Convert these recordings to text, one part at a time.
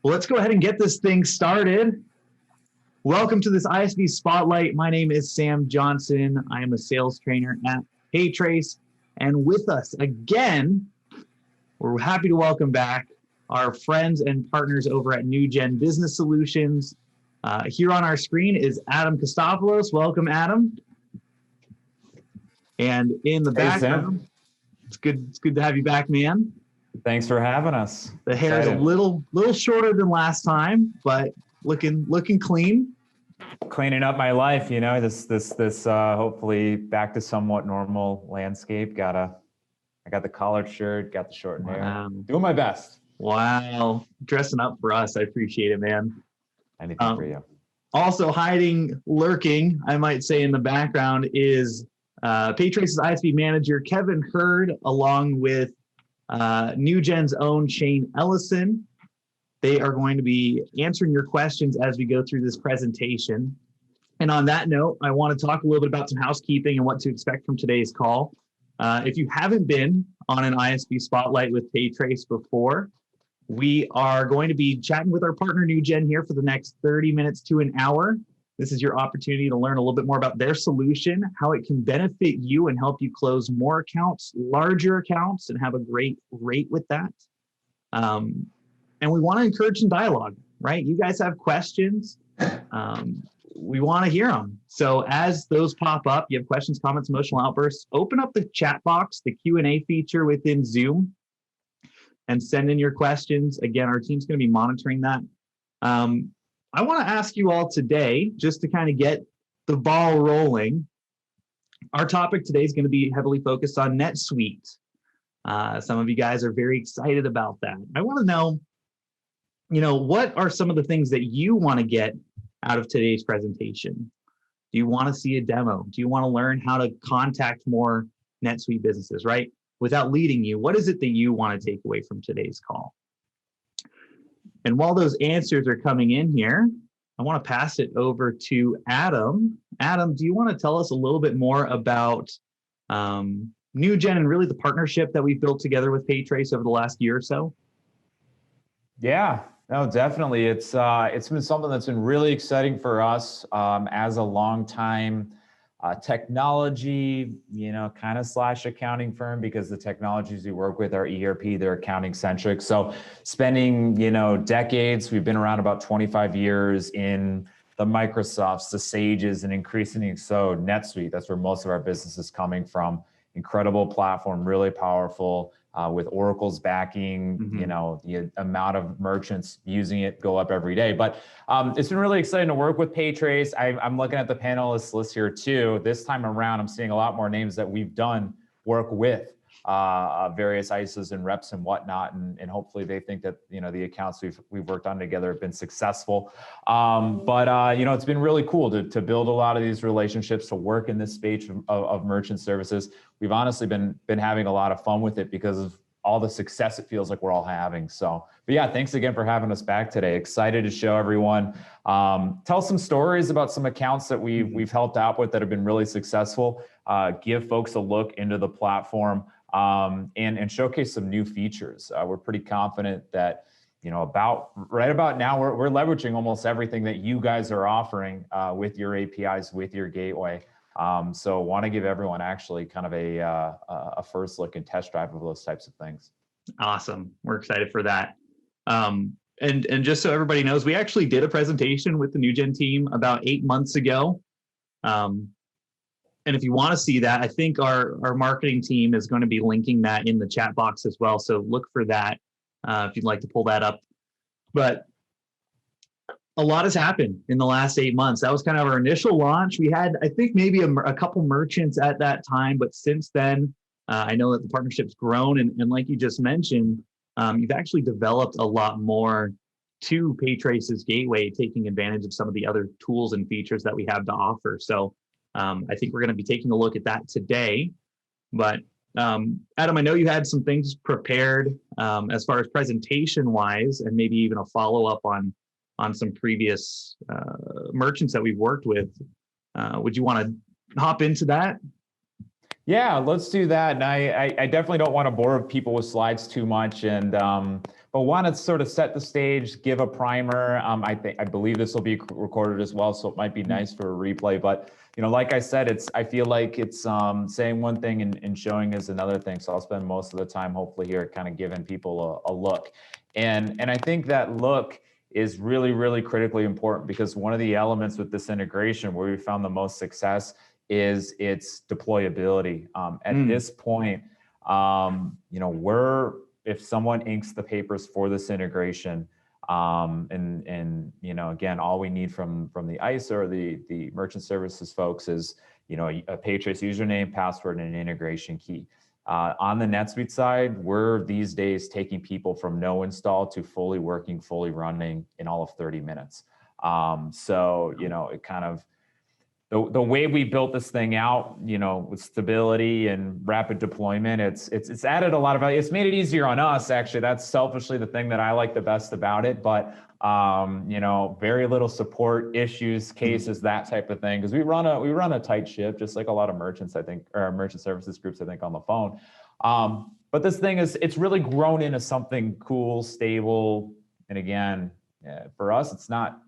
Well, let's go ahead and get this thing started. Welcome to this ISV Spotlight. My name is Sam Johnson. I am a sales trainer at PayTrace. And with us again, we're happy to welcome back our friends and partners over at NewGen Business Solutions. Here on our screen is Adam Kostopoulos. Welcome, Adam. And in the background, it's good to have you back, man. Thanks for having us. The hair is a little shorter than last time, but looking clean. Cleaning up my life, you know, this hopefully back to somewhat normal landscape. I got the collared shirt, got the short hair. Doing my best. Wow. Dressing up for us. I appreciate it, man. Anything for you. Also lurking, I might say, in the background is PayTrace's ISV manager, Kevin Hurd, along with NewGen's own Shane Ellison. They are going to be answering your questions as we go through this presentation. And on that note, I want to talk a little bit about some housekeeping and what to expect from today's call. If you haven't been on an ISV Spotlight with PayTrace before, we are going to be chatting with our partner NewGen here for the next 30 minutes to an hour. This is your opportunity to learn a little bit more about their solution, how it can benefit you and help you close more accounts, larger accounts, and have a great rate with that. And we want to encourage some dialogue, right? You guys have questions. We want to hear them. So as those pop up, you have questions, comments, emotional outbursts, open up the chat box, the Q&A feature within Zoom, and send in your questions. Again, our team's going to be monitoring that. I want to ask you all today, just to kind of get the ball rolling. Our topic today is going to be heavily focused on NetSuite. Some of you guys are very excited about that. I want to know, what are some of the things that you want to get out of today's presentation? Do you want to see a demo? Do you want to learn how to contact more NetSuite businesses, right? Without leading you, what is it that you want to take away from today's call? And while those answers are coming in here, I want to pass it over to Adam. Adam, do you want to tell us a little bit more about NewGen and really the partnership that we've built together with PayTrace over the last year or so? Yeah, no, definitely. It's been something that's been really exciting for us as a long-time technology, kind of / accounting firm, because the technologies we work with are ERP, they're accounting centric. So spending, decades, we've been around about 25 years in the Microsofts, the Sages, and increasingly so NetSuite. That's where most of our business is coming from. Incredible platform, really powerful. With Oracle's backing, the amount of merchants using it go up every day. But it's been really exciting to work with PayTrace. I'm looking at the panelist list here too. This time around, I'm seeing a lot more names that we've done work with various ISOs and reps and whatnot, and hopefully they think that the accounts we've worked on together have been successful. But it's been really cool to build a lot of these relationships, to work in this space of merchant services. We've honestly been having a lot of fun with it because of all the success it feels like we're all having. So, but yeah, thanks again for having us back today. Excited to show everyone, tell some stories about some accounts that we've helped out with that have been really successful, give folks a look into the platform, and showcase some new features. We're pretty confident that, right about now, we're leveraging almost everything that you guys are offering with your APIs, with your gateway. So want to give everyone actually kind of a first look and test drive of those types of things. Awesome. We're excited for that. And just so everybody knows, we actually did a presentation with the NewGen team about 8 months ago. And if you want to see that, I think our marketing team is going to be linking that in the chat box as well. So look for that if you'd like to pull that up. But a lot has happened in the last 8 months. That was kind of our initial launch. We had, I think, maybe a couple merchants at that time, but since then, I know that the partnership's grown. And like you just mentioned, you've actually developed a lot more to PayTrace's gateway, taking advantage of some of the other tools and features that we have to offer. So I think we're going to be taking a look at that today. But Adam, I know you had some things prepared as far as presentation-wise, and maybe even a follow-up on some previous merchants that we've worked with. Would you want to hop into that? Yeah, let's do that. And I definitely don't want to bore people with slides too much. And but but want to sort of set the stage, give a primer. I believe this will be recorded as well, so it might be nice for a replay. But like I said, I feel like it's saying one thing and showing is another thing. So I'll spend most of the time, hopefully, here, kind of giving people a look. And I think that look is really, really critically important, because one of the elements with this integration where we found the most success is its deployability. At this point, if someone inks the papers for this integration, and again, all we need from the ICE or the merchant services folks is a PayTrace username, password, and an integration key. On the NetSuite side, we're these days taking people from no install to fully working, fully running in all of 30 minutes. It kind of, the way we built this thing out, with stability and rapid deployment, it's added a lot of value. It's made it easier on us, actually. That's selfishly the thing that I like the best about it. But very little support issues, cases, that type of thing, because we run a tight ship, just like a lot of merchants, I think, or merchant services groups, I think, on the phone. But this thing it's really grown into something cool, stable, and again, for us, it's not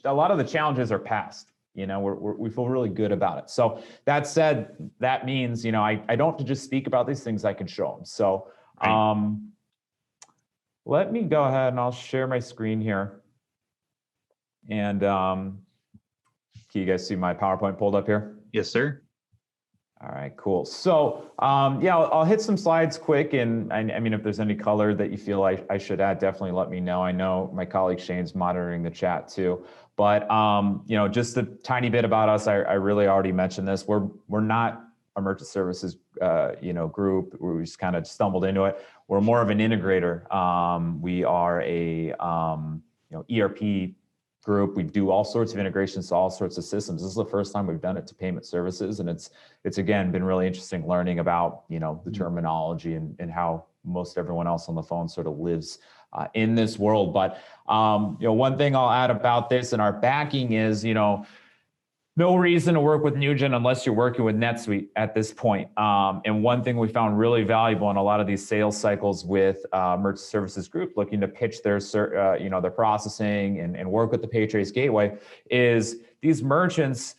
a lot of the challenges are past. We feel really good about it. So that said, that means, I don't have to just speak about these things, I can show them. So let me go ahead and I'll share my screen here. And can you guys see my PowerPoint pulled up here? Yes, sir. All right, cool. So I'll hit some slides quick. And I mean, if there's any color that you feel I should add, definitely let me know. I know my colleague Shane's monitoring the chat too. But just a tiny bit about us. I really already mentioned this. We're not a merchant services group. We just kind of stumbled into it. We're more of an integrator. We are a ERP group. We do all sorts of integrations to all sorts of systems. This is the first time we've done it to payment services, and it's again been really interesting learning about the terminology and how most everyone else on the phone sort of lives in this world. But one thing I'll add about this and our backing is no reason to work with NewGen unless you're working with NetSuite at this point. And one thing we found really valuable in a lot of these sales cycles with merchant services group looking to pitch their their processing and work with the PayTrace gateway is these merchants,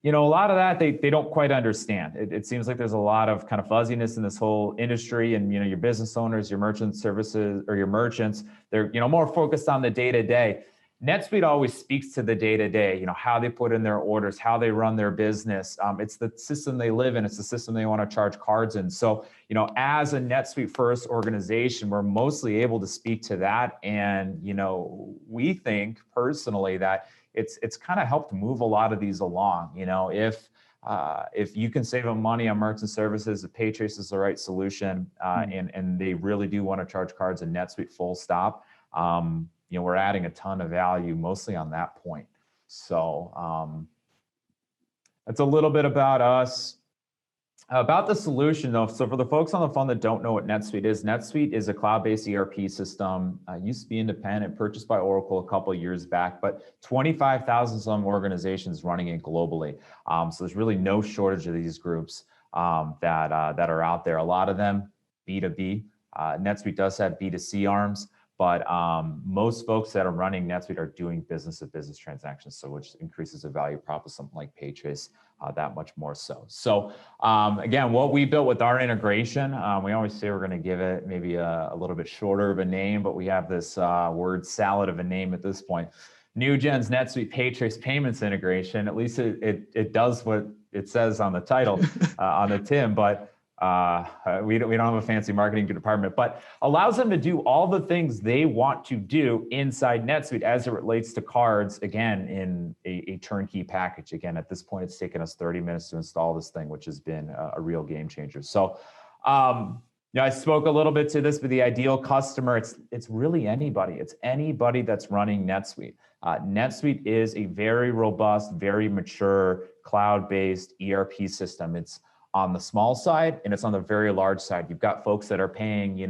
a lot of that they don't quite understand. It seems like there's a lot of kind of fuzziness in this whole industry, and your business owners, your merchant services, or your merchants, they're more focused on the day-to-day. NetSuite always speaks to the day-to-day, how they put in their orders, how they run their business. It's the system they live in. It's the system they want to charge cards in. So, as a NetSuite first organization, we're mostly able to speak to that. And, we think personally that it's kind of helped move a lot of these along. If you can save them money on merchant services, if PayTrace is the right solution, and they really do want to charge cards in NetSuite full stop, we're adding a ton of value mostly on that point. So that's a little bit about us. About the solution though, so for the folks on the phone that don't know what NetSuite is a cloud-based ERP system. Used to be independent, purchased by Oracle a couple of years back, but 25,000 some organizations running it globally. So there's really no shortage of these groups that are out there. A lot of them B2B. NetSuite does have B2C arms. But most folks that are running NetSuite are doing business-to-business transactions, so which increases the value prop of something like PayTrace that much more so. So again, what we built with our integration, we always say we're going to give it maybe a little bit shorter of a name, but we have this word salad of a name at this point. NewGen's NetSuite PayTrace payments integration. At least it does what it says on the title on the TIM, but we don't have a fancy marketing department, but allows them to do all the things they want to do inside NetSuite as it relates to cards, again, in a turnkey package. Again, at this point, it's taken us 30 minutes to install this thing, which has been a real game changer. So, I spoke a little bit to this, but the ideal customer, it's really anybody. It's anybody that's running NetSuite. NetSuite is a very robust, very mature, cloud-based ERP system. It's on the small side, and it's on the very large side. You've got folks that are paying,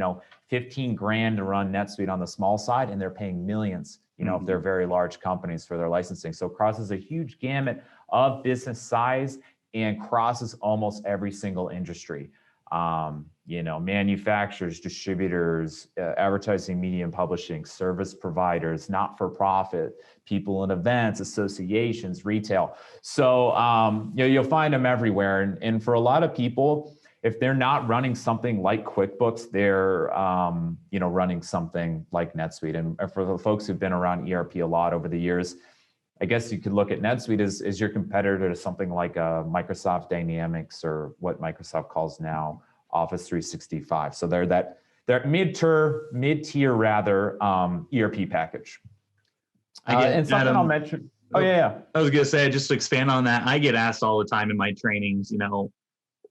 15 grand to run NetSuite on the small side, and they're paying millions, if they're very large companies for their licensing. So it crosses a huge gamut of business size and crosses almost every single industry. Manufacturers, distributors, advertising, media and publishing, service providers, not-for-profit, people in events, associations, retail. So, you'll find them everywhere. And for a lot of people, if they're not running something like QuickBooks, they're, running something like NetSuite. And for the folks who've been around ERP a lot over the years, I guess you could look at NetSuite as your competitor to something like Microsoft Dynamics, or what Microsoft calls now Office 365. So they're mid-tier ERP package. And something Adam, I'll mention. Oh yeah. I was gonna say, just to expand on that, I get asked all the time in my trainings,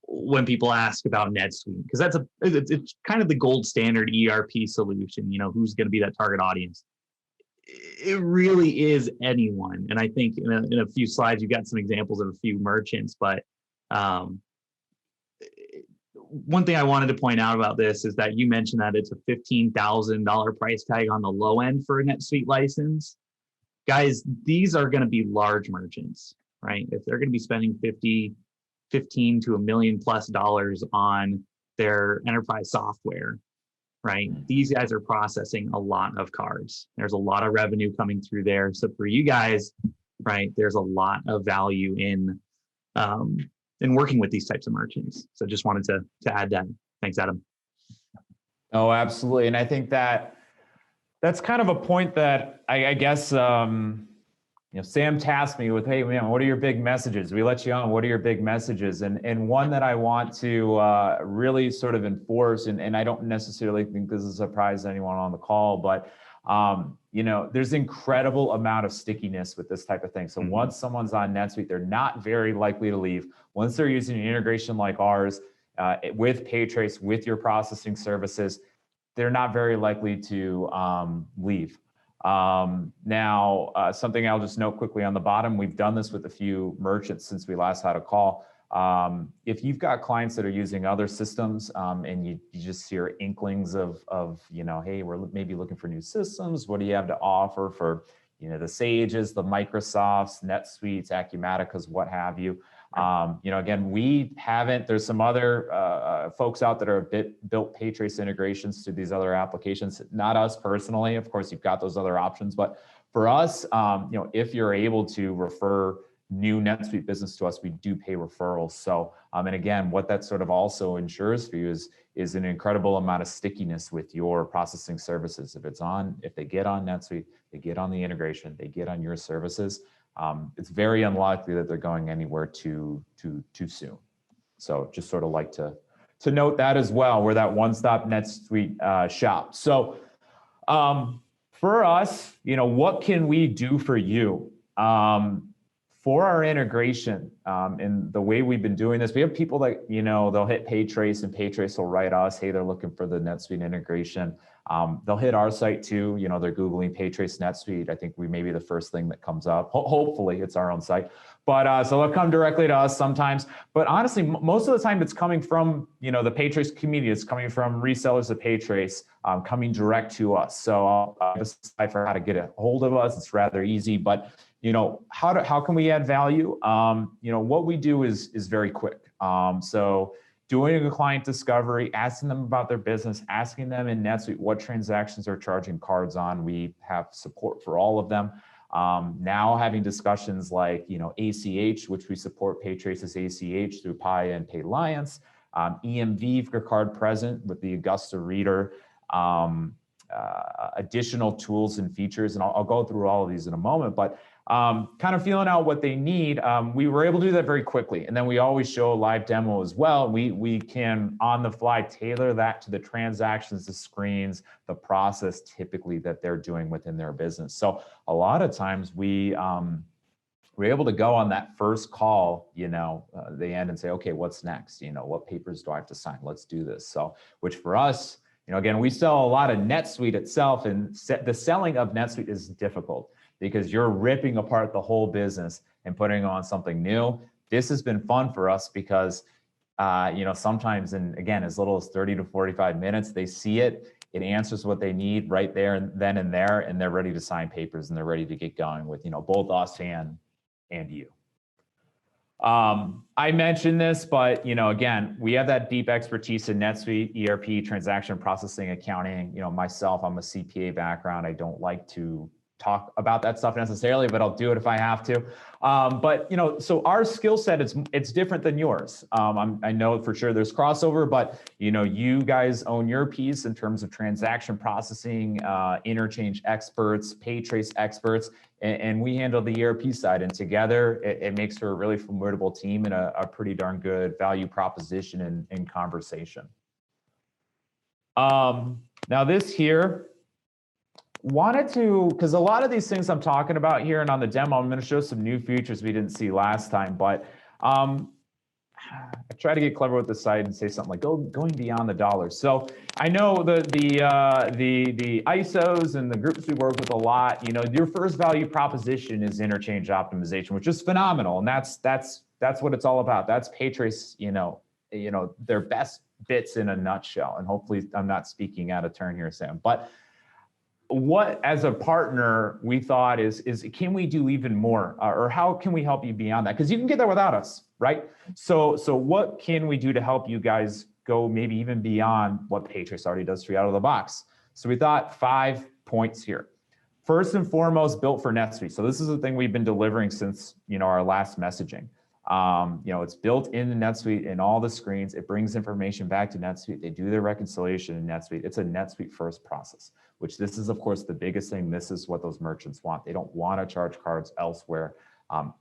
when people ask about NetSuite, because it's kind of the gold standard ERP solution. Who's going to be that target audience? It really is anyone. And I think in a few slides, you've got some examples of a few merchants. But one thing I wanted to point out about this is that you mentioned that it's a $15,000 price tag on the low end for a NetSuite license. Guys, these are going to be large merchants, right? If they're going to be spending $15 to $1 million+ on their enterprise software, right? These guys are processing a lot of cards. There's a lot of revenue coming through there. So for you guys, right, there's a lot of value in working with these types of merchants. So just wanted to add that. Thanks, Adam. Oh, absolutely. And I think that's kind of a point that I guess, Sam tasked me with, hey, man, what are your big messages? We let you on, what are your big messages? And one that I want to really sort of enforce, and I don't necessarily think this is a surprise to anyone on the call, but there's incredible amount of stickiness with this type of thing. So once someone's on NetSuite, they're not very likely to leave. Once they're using an integration like ours, with PayTrace, with your processing services, they're not very likely to leave. Now, something I'll just note quickly on the bottom, we've done this with a few merchants since we last had a call. If you've got clients that are using other systems, and you just hear inklings of hey, we're maybe looking for new systems, what do you have to offer for, the Sages, the Microsofts, NetSuites, Acumaticas, what have you. Again, there's some other folks out that are built PayTrace integrations to these other applications, not us personally. Of course, you've got those other options, but for us, if you're able to refer new NetSuite business to us, we do pay referrals. So, and again, what that sort of also ensures for you is an incredible amount of stickiness with your processing services. If they get on NetSuite, they get on the integration, they get on your services, it's very unlikely that they're going anywhere too soon. So just sort of like to note that as well. We're that one-stop NetSuite shop. So for us, what can we do for you? For our integration, and the way we've been doing this, we have people that, they'll hit PayTrace, and PayTrace will write us, hey, they're looking for the NetSuite integration. They'll hit our site too. They're Googling PayTrace NetSuite. I think we may be the first thing that comes up. Hopefully it's our own site. But so they'll come directly to us sometimes. But honestly, most of the time it's coming from, the PayTrace community. It's coming from resellers of PayTrace, coming direct to us. So I'll have a slide for how to get a hold of us. It's rather easy, but how can we add value? What we do is very quick. So doing a client discovery, asking them about their business, asking them in NetSuite what transactions they're charging cards on. We have support for all of them. Now having discussions like, ACH, which we support PayTrace's ACH through Paya and PayLiance, EMV for card present with the Augusta reader, additional tools and features. And I'll go through all of these in a moment, but kind of feeling out what they need. We were able to do that very quickly. And then we always show a live demo as well. We can on the fly tailor that to the transactions, the screens, the process typically that they're doing within their business. So a lot of times we're able to go on that first call, the end and say, okay, what's next? What papers do I have to sign? Let's do this. So, which for us, again, we sell a lot of NetSuite itself, and the selling of NetSuite is difficult because you're ripping apart the whole business and putting on something new. This has been fun for us because, sometimes again, as little as 30 to 45 minutes, they see it, it answers what they need right there and then and there, and they're ready to sign papers and they're ready to get going with, both us and you. I mentioned this, but again, we have that deep expertise in NetSuite, ERP, transaction processing, accounting. Myself, I'm a CPA background. I don't like to talk about that stuff necessarily, but I'll do it if I have to. But so our skill set it's different than yours. I know for sure there's crossover, but you guys own your piece in terms of transaction processing, interchange experts, PayTrace experts, and we handle the ERP side. And together, it makes for a really formidable team and a pretty darn good value proposition and conversation. Now this here. Wanted to, because a lot of these things I'm talking about here and on the demo, I'm going to show some new features we didn't see last time, but I try to get clever with the site and say something like going beyond the dollars. So I know the ISOs and the groups we work with a lot, your first value proposition is interchange optimization, which is phenomenal. And that's what it's all about. That's PayTrace, their best bits in a nutshell. And hopefully I'm not speaking out of turn here, Sam, but what as a partner we thought is can we do even more, or how can we help you beyond that? Because you can get there without us, right? So what can we do to help you guys go maybe even beyond what PayTrace already does for you out of the box? So we thought 5 points here. First and foremost, built for NetSuite. So this is the thing we've been delivering since our last messaging. It's built into NetSuite in all the screens. It brings information back to NetSuite. They do their reconciliation in NetSuite. It's a NetSuite first process, which this is, of course, the biggest thing. This is what those merchants want. They don't want to charge cards elsewhere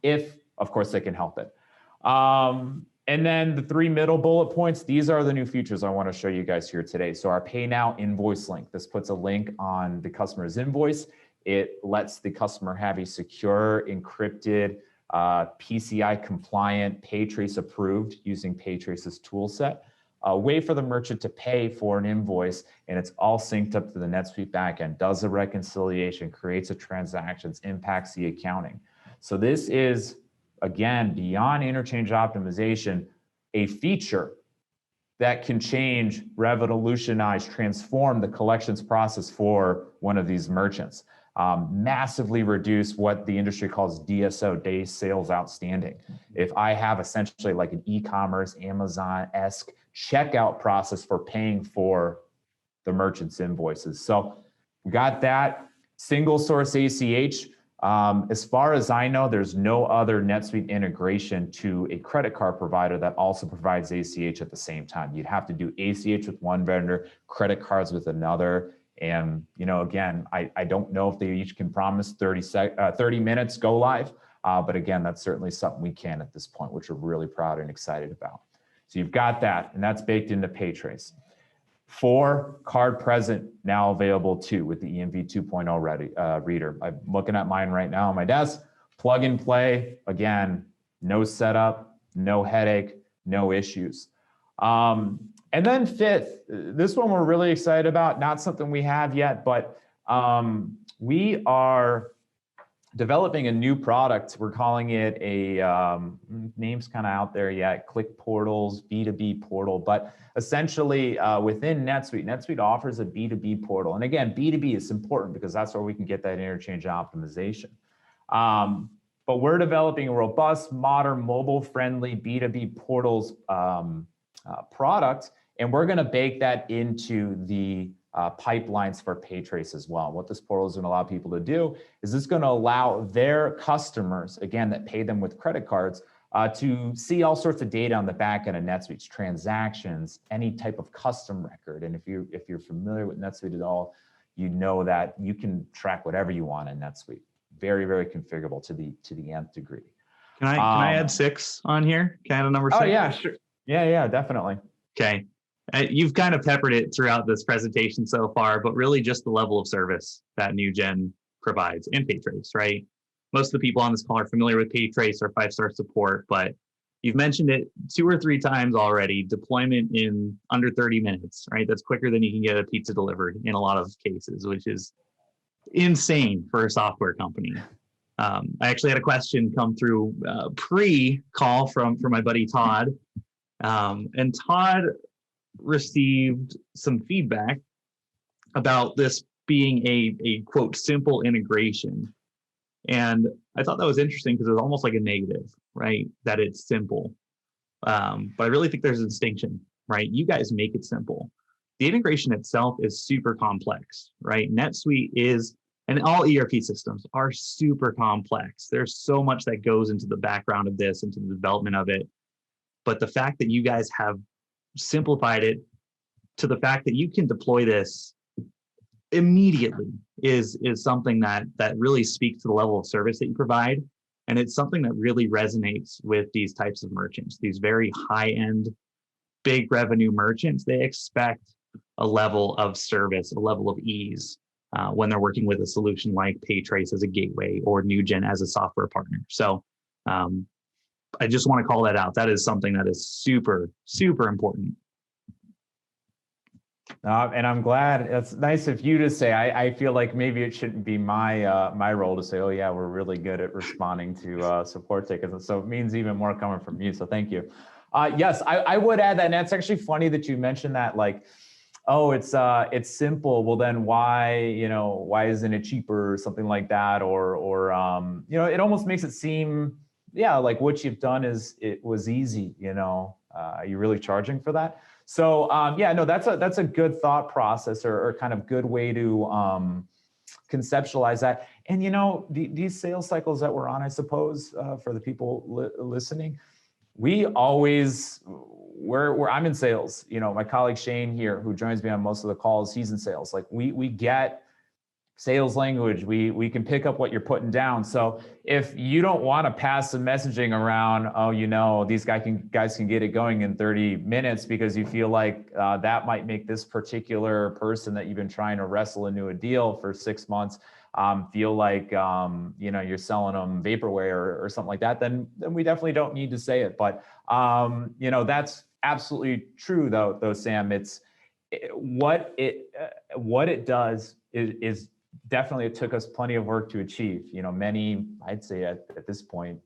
if, of course, they can help it. And then the 3 middle bullet points, these are the new features I want to show you guys here today. So our PayNow invoice link. This puts a link on the customer's invoice. It lets the customer have a secure, encrypted, PCI compliant, PayTrace approved using PayTrace's tool set, a way for the merchant to pay for an invoice, and it's all synced up to the NetSuite backend, does a reconciliation, creates a transactions, impacts the accounting. So this is, again, beyond interchange optimization, a feature that can change, revolutionize, transform the collections process for one of these merchants. Massively reduce what the industry calls DSO, days sales outstanding. If I have essentially like an e-commerce, Amazon-esque checkout process for paying for the merchant's invoices. So we got that. Single source ACH. As far as I know, there's no other NetSuite integration to a credit card provider that also provides ACH at the same time. You'd have to do ACH with one vendor, credit cards with another. And, again, I don't know if they each can promise 30 minutes go live. But again, that's certainly something we can at this point, which we're really proud and excited about. So you've got that, and that's baked into PayTrace. 4, card present now available too with the EMV 2.0 reader. I'm looking at mine right now on my desk. Plug and play. Again, no setup, no headache, no issues. And then 5th, this one we're really excited about, not something we have yet, but we are developing a new product. We're calling it a, name's kind of out there yet, Click Portals, B2B portal, but essentially within NetSuite, NetSuite offers a B2B portal. And again, B2B is important because that's where we can get that interchange optimization. But we're developing a robust, modern, mobile-friendly B2B portals product, and we're going to bake that into the pipelines for PayTrace as well. What this portal is going to allow people to do is it's going to allow their customers, again, that pay them with credit cards, to see all sorts of data on the back end of NetSuite's transactions, any type of custom record. And if you're familiar with NetSuite at all, you know that you can track whatever you want in NetSuite. Very, very configurable to the nth degree. Can I add 6 on here? Can I add a number 6? Oh yeah, sure. Yeah, definitely. Okay. You've kind of peppered it throughout this presentation so far, but really just the level of service that NewGen provides and PayTrace, right? Most of the people on this call are familiar with PayTrace or 5-star support, but you've mentioned it 2 or 3 times already. Deployment in under 30 minutes, right? That's quicker than you can get a pizza delivered in a lot of cases, which is insane for a software company. I actually had a question come through pre-call from my buddy Todd, and Todd received some feedback about this being a quote simple integration, and I thought that was interesting because it was almost like a negative, right? That it's simple. But I really think there's a distinction, right? You guys make it simple. The integration itself is super complex, right? NetSuite is, and all ERP systems are super complex. There's so much that goes into the background of this, into the development of it. But the fact that you guys have simplified it to the fact that you can deploy this immediately is something that really speaks to the level of service that you provide. And it's something that really resonates with these types of merchants, these very high-end, big revenue merchants. They expect a level of service, a level of ease when they're working with a solution like PayTrace as a gateway or NewGen as a software partner. So I just want to call that out. That is something that is super, super important. And I'm glad. It's nice of you to say. I feel like maybe it shouldn't be my my role to say, oh yeah, we're really good at responding to support tickets. And so it means even more coming from you. So thank you. Yes, I would add that. And it's actually funny that you mentioned that, like, oh, it's simple. Well, then why isn't it cheaper or something like that? Or it almost makes it seem, yeah, like what you've done it was easy. Are you really charging for that? So yeah, no, that's a good thought process or kind of good way to conceptualize that. And these sales cycles that we're on, I suppose, for the people listening, we always, I'm in sales. My colleague Shane here, who joins me on most of the calls, he's in sales. Like we get sales language. We can pick up what you're putting down. So if you don't want to pass some messaging around, oh, these guys can get it going in 30 minutes because you feel like that might make this particular person that you've been trying to wrestle into a deal for 6 months feel like you're selling them vaporware or something like that, then we definitely don't need to say it. But that's absolutely true though, Sam. It's what it does is definitely, it took us plenty of work to achieve. Many, I'd say at this point,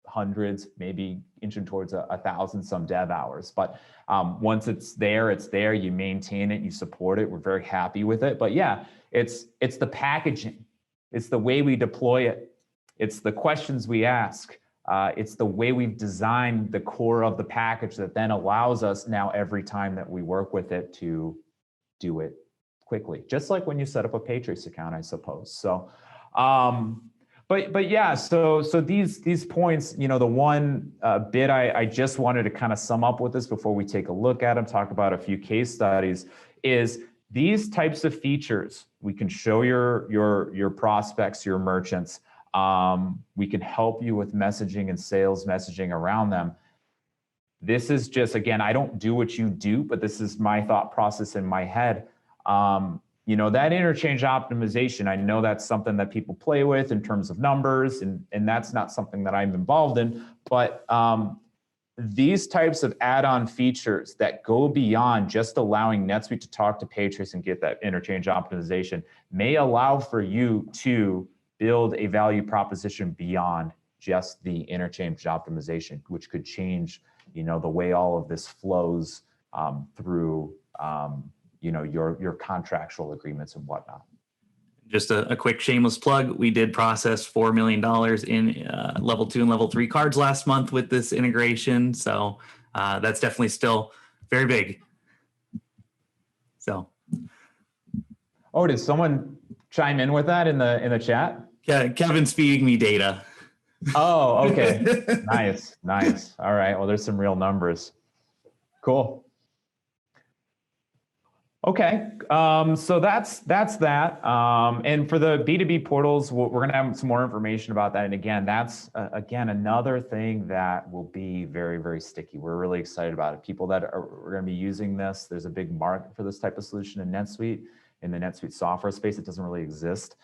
hundreds, maybe inching towards 1,000 some dev hours. But once it's there, you maintain it, you support it. We're very happy with it. But yeah, it's the packaging. It's the way we deploy it. It's the questions we ask. It's the way we've designed the core of the package that then allows us now every time that we work with it to do it quickly, just like when you set up a PayTrace account, I suppose. So, but yeah, so these points, the one bit I just wanted to kind of sum up with this before we take a look at them, talk about a few case studies, is these types of features we can show your prospects, your merchants. We can help you with messaging and sales messaging around them. This is just, again, I don't do what you do, but this is my thought process in my head. That interchange optimization, I know that's something that people play with in terms of numbers, and that's not something that I'm involved in, but these types of add-on features that go beyond just allowing NetSuite to talk to PayTrace and get that interchange optimization may allow for you to build a value proposition beyond just the interchange optimization, which could change, the way all of this flows through your contractual agreements and whatnot. Just a quick shameless plug. We did process $4 million in level 2 and level 3 cards last month with this integration. So that's definitely still very big. So. Oh, did someone chime in with that in the chat? Yeah, Kevin's feeding me data. Oh, okay. Nice. All right. Well, there's some real numbers. Cool. Okay, so that's that. And for the B2B portals, we're going to have some more information about that. And again, that's another thing that will be very, very sticky. We're really excited about it. People that are going to be using this, there's a big market for this type of solution in NetSuite. In the NetSuite software space, it doesn't really exist.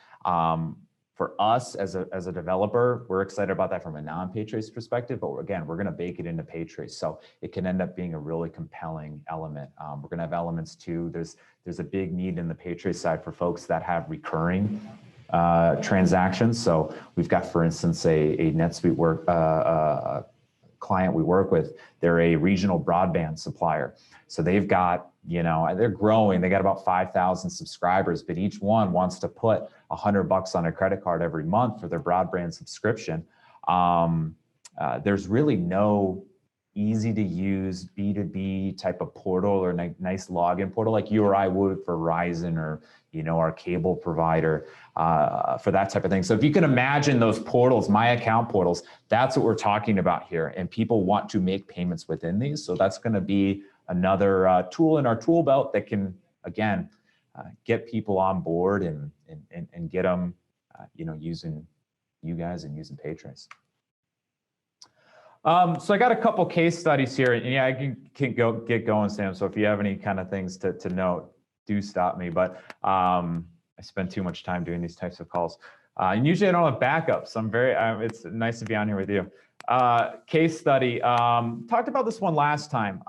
For us as a developer, we're excited about that from a non-PayTrace perspective, but again, we're going to bake it into PayTrace, so it can end up being a really compelling element. We're going to have elements too. There's a big need in the PayTrace side for folks that have recurring transactions. So we've got, for instance, a NetSuite client we work with. They're a regional broadband supplier, so they've got, they're growing. They got about 5,000 subscribers, but each one wants to put $100 on a credit card every month for their broadband subscription. there's really no easy to use B2B type of portal or nice login portal like you or I would for Verizon or, our cable provider for that type of thing. So if you can imagine those portals, my account portals, that's what we're talking about here. And people want to make payments within these. So that's going to be another tool in our tool belt that can, again, get people on board and get them, using you guys and using PayTrace. So I got a couple case studies here, and yeah, I can get going, Sam. So if you have any kind of things to note, do stop me. But I spend too much time doing these types of calls, and usually I don't have backups. So I'm very. It's nice to be on here with you. Case study. Talked about this one last time.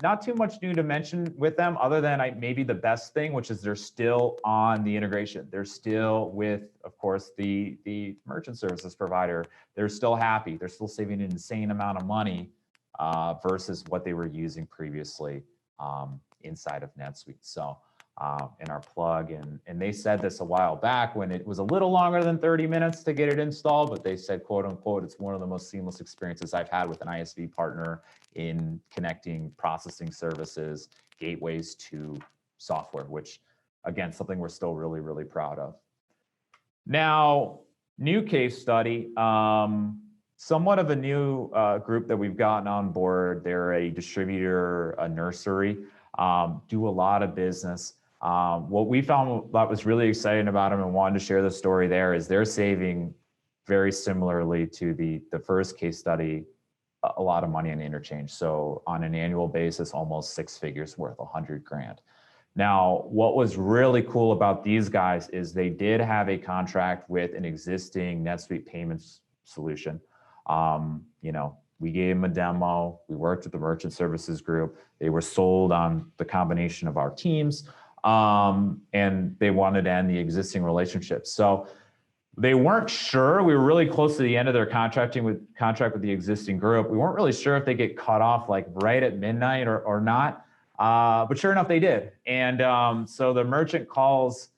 Not too much new to mention with them other than maybe the best thing, which is they're still on the integration. They're still with, of course, the merchant services provider. They're still happy. They're still saving an insane amount of money versus what they were using previously inside of NetSuite. So in our plug, and they said this a while back when it was a little longer than 30 minutes to get it installed, but they said, quote unquote, it's one of the most seamless experiences I've had with an ISV partner in connecting processing services, gateways to software, which again, something we're still really, really proud of. Now, new case study, somewhat of a new group that we've gotten on board. They're a distributor, a nursery, do a lot of business. What we found that was really exciting about them and wanted to share the story there is they're saving very similarly to the first case study, a lot of money in interchange. So on an annual basis, almost 6 figures worth, 100 grand. Now, what was really cool about these guys is they did have a contract with an existing NetSuite payments solution. We gave them a demo. We worked with the merchant services group. They were sold on the combination of our teams, and they wanted to end the existing relationship. So they weren't sure. We were really close to the end of their contract with the existing group. We weren't really sure if they get cut off like right at midnight or not. But sure enough, they did. And so the merchant calls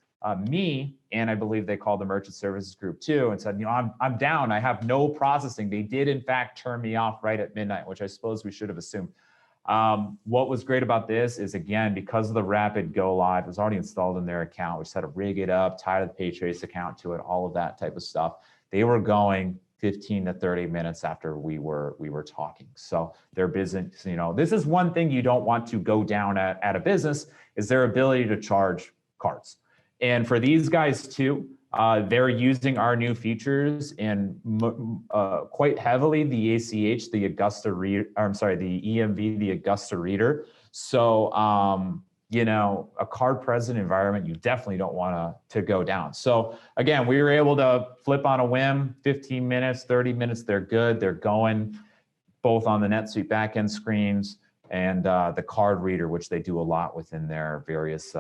me, and I believe they called the merchant services group too, and said, I'm down. I have no processing. They did in fact turn me off right at midnight, which I suppose we should have assumed. What was great about this is, again, because of the rapid go live, it was already installed in their account. We just had to rig it up, tie the PayTrace account to it, all of that type of stuff. They were going 15 to 30 minutes after we were talking. So their business, this is one thing you don't want to go down at a business is their ability to charge cards. And for these guys too, they're using our new features in quite heavily the ACH, the Augusta reader. I'm sorry, the EMV, the Augusta reader. So a card present environment, you definitely don't want to go down. So again, we were able to flip on a whim, 15 minutes, 30 minutes. They're good. They're going both on the NetSuite backend screens and the card reader, which they do a lot within their various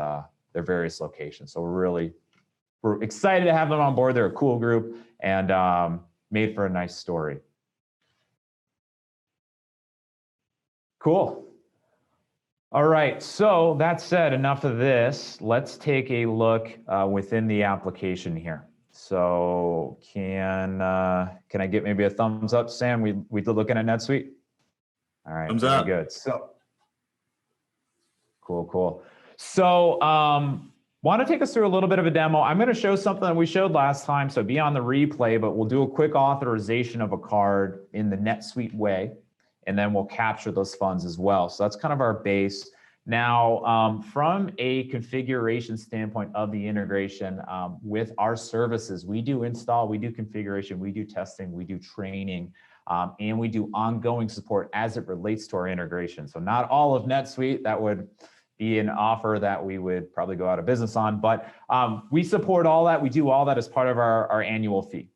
locations. So we're excited to have them on board. They're a cool group and made for a nice story. Cool. All right, so that said, enough of this. Let's take a look within the application here. So can I get maybe a thumbs up, Sam? We looking at NetSuite? All right, thumbs up. Good. So cool. So want to take us through a little bit of a demo. I'm going to show something that we showed last time, so be on the replay, but we'll do a quick authorization of a card in the NetSuite way, and then we'll capture those funds as well. So that's kind of our base. Now, from a configuration standpoint of the integration with our services, we do install, we do configuration, we do testing, we do training, and we do ongoing support as it relates to our integration. So not all of NetSuite, that would be an offer that we would probably go out of business on, but we support all that. We do all that as part of our annual fee.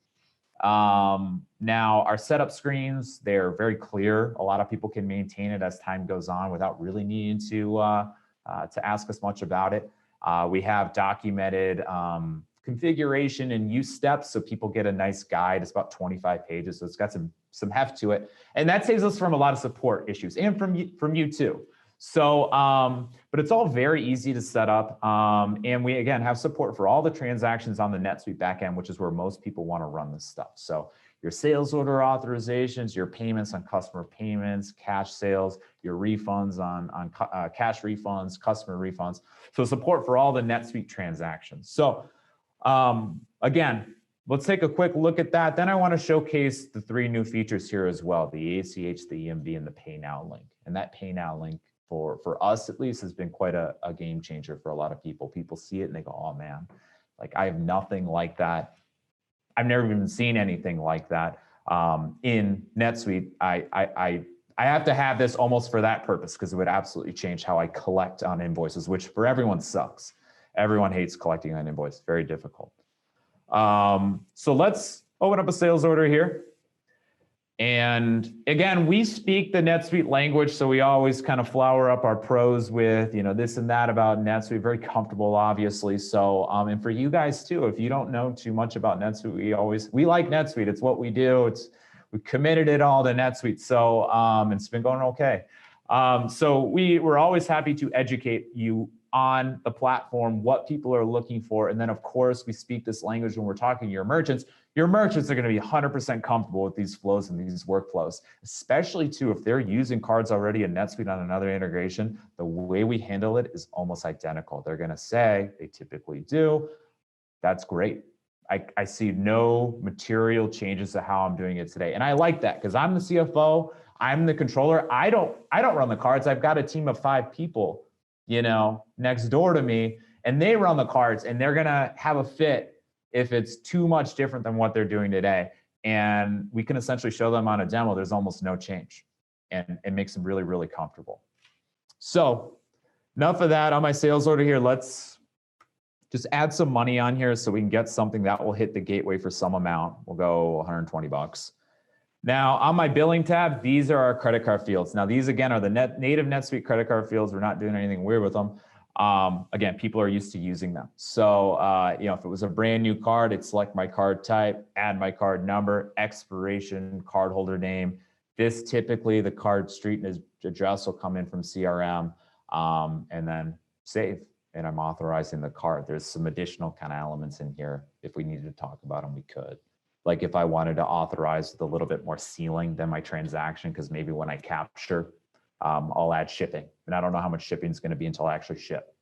Now our setup screens, they're very clear. A lot of people can maintain it as time goes on without really needing to ask us much about it. We have documented configuration and use steps, so people get a nice guide. It's about 25 pages, so it's got some heft to it, and that saves us from a lot of support issues and from you too. So, but it's all very easy to set up. And we, again, have support for all the transactions on the NetSuite backend, which is where most people want to run this stuff. So your sales order authorizations, your payments on customer payments, cash sales, your refunds on cash refunds, customer refunds. So support for all the NetSuite transactions. So again, let's take a quick look at that. Then I want to showcase the 3 new features here as well, the ACH, the EMV, and the PayNow link. And that PayNow link, for us at least, has been quite a game changer for a lot of people. People see it and they go, oh man, like I have nothing like that. I've never even seen anything like that in NetSuite. I have to have this almost for that purpose, because it would absolutely change how I collect on invoices, which for everyone sucks. Everyone hates collecting on invoice, very difficult. So let's open up a sales order here. And again, we speak the NetSuite language, so we always kind of flower up our pros with, you know, this and that about NetSuite, very comfortable, obviously. So, and for you guys too, if you don't know too much about NetSuite, we like NetSuite. It's what we do. We committed it all to NetSuite. So, it's been going okay. So we're always happy to educate you on the platform, what people are looking for. And then of course, we speak this language when we're talking to your merchants. Your merchants are going to be 100% comfortable with these flows and these workflows, especially too, if they're using cards already in NetSuite on another integration. The way we handle it is almost identical. They're going to say, they typically do, that's great. I see no material changes to how I'm doing it today. And I like that, because I'm the CFO, I'm the controller. I don't run the cards. I've got a team of 5 people, you know, next door to me, and they run the cards, and they're going to have a fit if it's too much different than what they're doing today. And we can essentially show them on a demo, there's almost no change, and it makes them really, really comfortable. So enough of that on my sales order here. Let's just add some money on here so we can get something that will hit the gateway for some amount. We'll go 120 bucks. Now on my billing tab, these are our credit card fields. Now these again are the native NetSuite credit card fields. We're not doing anything weird with them. Again, people are used to using them. So, you know, if it was a brand new card, it'd select my card type, add my card number, expiration, cardholder name. This typically, the card street and address will come in from CRM, and then save. And I'm authorizing the card. There's some additional kind of elements in here. If we needed to talk about them, we could. Like if I wanted to authorize with a little bit more ceiling than my transaction, because maybe when I capture, I'll add shipping, and I don't know how much shipping is going to be until I actually ship.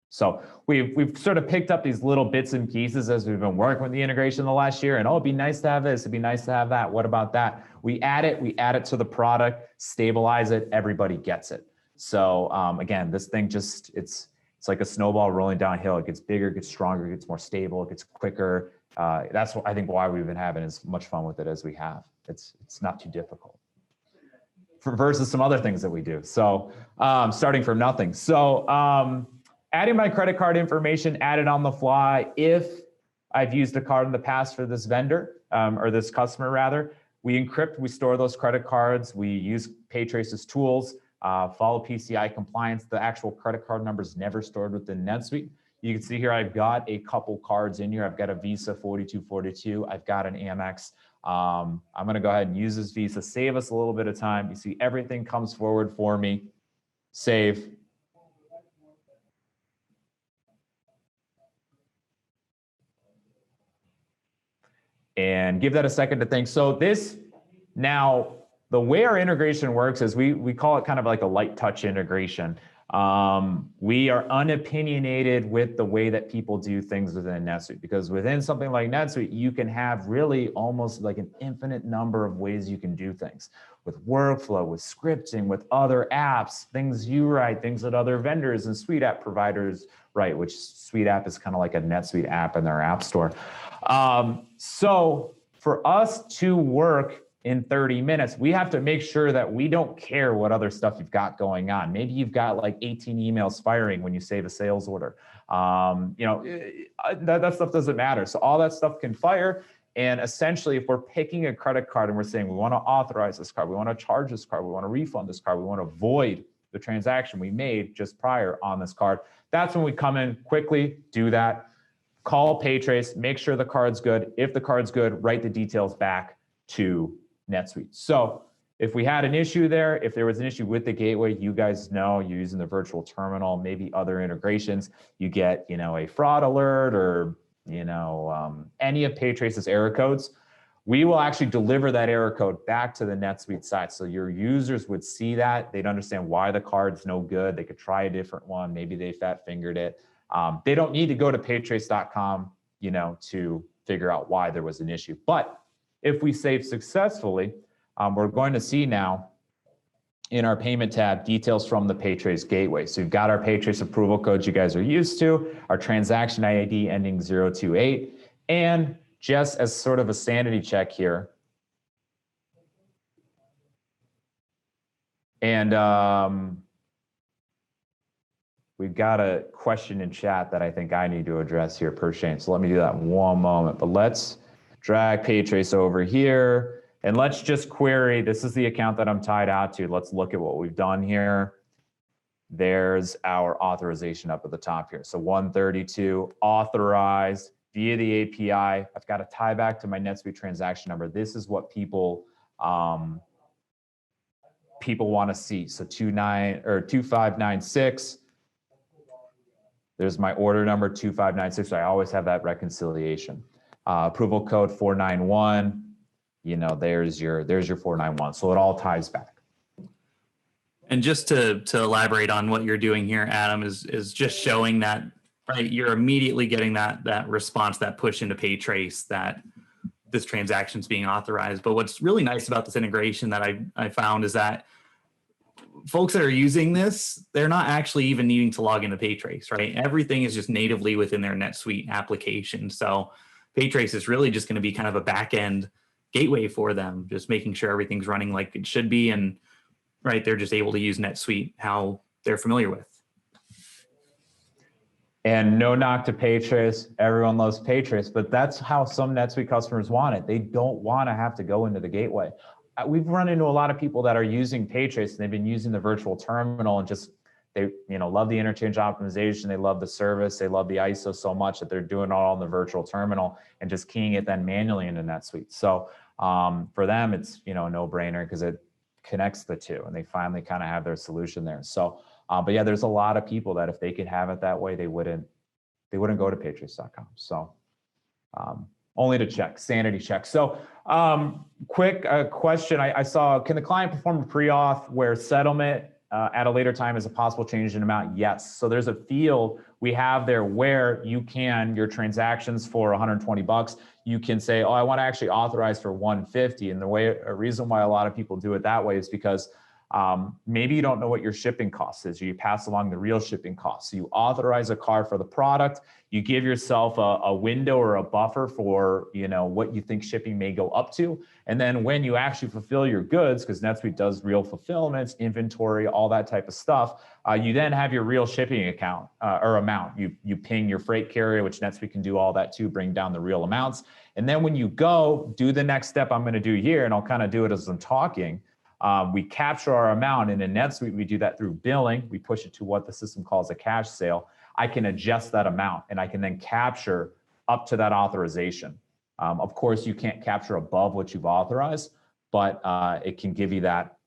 So we've sort of picked up these little bits and pieces as we've been working with the integration the last year. And oh, it'd be nice to have this. It'd be nice to have that. What about that? We add it to the product, stabilize it. Everybody gets it. So again, this thing just it's like a snowball rolling downhill. It gets bigger, it gets stronger, it gets more stable, it gets quicker. That's what I think why we've been having as much fun with it as we have. It's not too difficult versus some other things that we do. So starting from nothing. So adding my credit card information, added on the fly. If I've used a card in the past for this vendor or this customer rather, we encrypt, we store those credit cards. We use PayTrace's tools, follow PCI compliance. The actual credit card number is never stored within NetSuite. You can see here, I've got a couple cards in here. I've got a Visa 4242. I've got an Amex. I'm going to go ahead and use this Visa, save us a little bit of time. You see everything comes forward for me. Save. And give that a second to think. So this, now, the way our integration works is we call it kind of like a light touch integration. We are unopinionated with the way that people do things within NetSuite, because within something like NetSuite, you can have really almost like an infinite number of ways you can do things with workflow, with scripting, with other apps, things you write, things that other vendors and Suite app providers write, which Suite app is kind of like a NetSuite app in their app store. So for us to work in 30 minutes, we have to make sure that we don't care what other stuff you've got going on. Maybe you've got like 18 emails firing when you save a sales order. You know, that stuff doesn't matter. So all that stuff can fire. And essentially, if we're picking a credit card and we're saying, we want to authorize this card, we want to charge this card, we want to refund this card, we want to void the transaction we made just prior on this card, that's when we come in quickly, do that, call PayTrace, make sure the card's good. If the card's good, write the details back to NetSuite. So if we had an issue there, if there was an issue with the gateway, you guys know, you're using the virtual terminal, maybe other integrations, you get, you know, a fraud alert or, you know, any of PayTrace's error codes. we will actually deliver that error code back to the NetSuite site. So your users would see that. They'd understand why the card's no good. They could try a different one. Maybe they fat fingered it. They don't need to go to paytrace.com, to figure out why there was an issue. But if we save successfully, we're going to see now in our payment tab details from the PayTrace gateway. So you've got our PayTrace approval codes you guys are used to, our transaction ID ending 028, and just as sort of a sanity check here, and we've got a question in chat that I think I need to address here per Shane. So let me do that in one moment. But let's drag PayTrace over here and let's just query. This is the account that I'm tied out to. Let's look at what we've done here. There's our authorization up at the top here. So 132 authorized via the API. I've got to tie back to my NetSuite transaction number. This is what people want to see. So 2596. There's my order number 2596. I always have that reconciliation. Approval code 491. There's your 491. So it all ties back. And just to elaborate on what you're doing here, Adam, is just showing that, right, you're immediately getting that response, that push into PayTrace that this transaction is being authorized. But what's really nice about this integration that I found is that folks that are using this, they're not actually even needing to log into PayTrace, right? Everything is just natively within their NetSuite application. So PayTrace is really just going to be kind of a back-end gateway for them, just making sure everything's running like it should be. And right, they're just able to use NetSuite how they're familiar with. And no knock to PayTrace. Everyone loves PayTrace, but that's how some NetSuite customers want it. They don't want to have to go into the gateway. We've run into a lot of people that are using PayTrace and they've been using the virtual terminal and just, they love the interchange optimization. They love the service. They love the ISO so much that they're doing it all in the virtual terminal and just keying it then manually into NetSuite. So for them, it's, a no-brainer because it connects the two and they finally kind of have their solution there. So, but yeah, there's a lot of people that if they could have it that way, they wouldn't go to paytrace.com. So only to check, sanity check. So quick question. I saw, can the client perform a pre-auth where settlement at a later time is a possible change in amount? Yes. So there's a field we have there where you can, your transactions for 120 bucks, you can say, oh, I want to actually authorize for 150. And a reason why a lot of people do it that way is because maybe you don't know what your shipping cost is. You pass along the real shipping cost. So you authorize a card for the product. You give yourself a window or a buffer for what you think shipping may go up to. And then when you actually fulfill your goods, because NetSuite does real fulfillments, inventory, all that type of stuff, you then have your real shipping account or amount. You ping your freight carrier, which NetSuite can do all that too, bring down the real amounts. And then when you go do the next step I'm going to do here, and I'll kind of do it as I'm talking. We capture our amount, and in NetSuite, we do that through billing. We push it to what the system calls a cash sale. I can adjust that amount, and I can then capture up to that authorization. Of course, you can't capture above what you've authorized, but it can give you that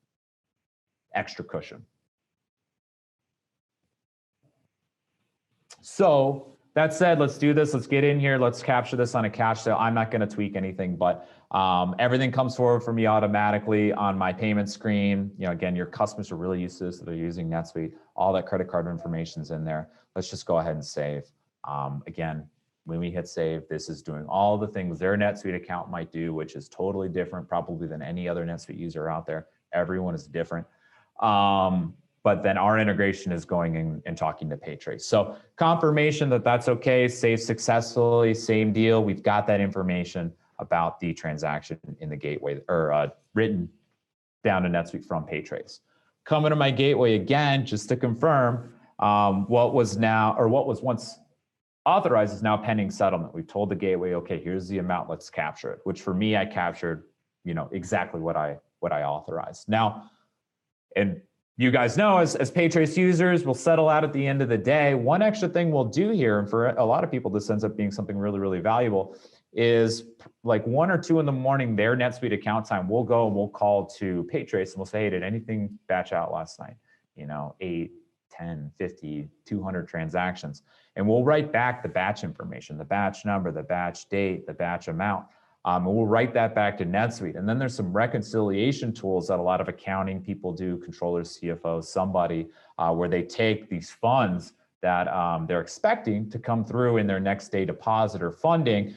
extra cushion. So that said, let's do this. Let's get in here. Let's capture this on a cash sale. I'm not going to tweak anything, but everything comes forward for me automatically on my payment screen. Again, your customers are really used to this. They're using NetSuite. All that credit card information's in there. Let's just go ahead and save. Again, when we hit save, this is doing all the things their NetSuite account might do, which is totally different probably than any other NetSuite user out there. Everyone is different. But then our integration is going in and talking to PayTrace. So confirmation that that's okay, saved successfully, same deal. We've got that information about the transaction in the gateway or written down to NetSuite from PayTrace. Coming to my gateway again, just to confirm what was once authorized is now pending settlement. We've told the gateway, okay, here's the amount, let's capture it, which for me, I captured, exactly what I authorized. Now, and you guys know, as PayTrace users, we'll settle out at the end of the day. One extra thing we'll do here, and for a lot of people, this ends up being something really, really valuable, is like 1 or 2 in the morning, their NetSuite account time, we'll go and we'll call to PayTrace and we'll say, hey, did anything batch out last night? 8, 10, 50, 200 transactions. And we'll write back the batch information, the batch number, the batch date, the batch amount. And we'll write that back to NetSuite. And then there's some reconciliation tools that a lot of accounting people do, controllers, CFOs, somebody, where they take these funds that they're expecting to come through in their next day deposit or funding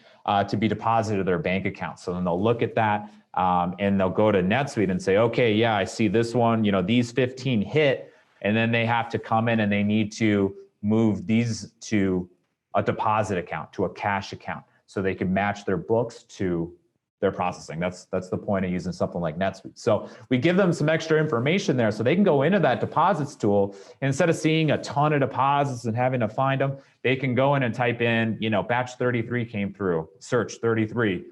to be deposited to their bank account. So then they'll look at that and they'll go to NetSuite and say, okay, yeah, I see this one, these 15 hit, and then they have to come in and they need to move these to a deposit account, to a cash account, so they can match their books to their processing. That's the point of using something like NetSuite. So we give them some extra information there so they can go into that deposits tool. And instead of seeing a ton of deposits and having to find them, they can go in and type in, batch 33 came through, search 33,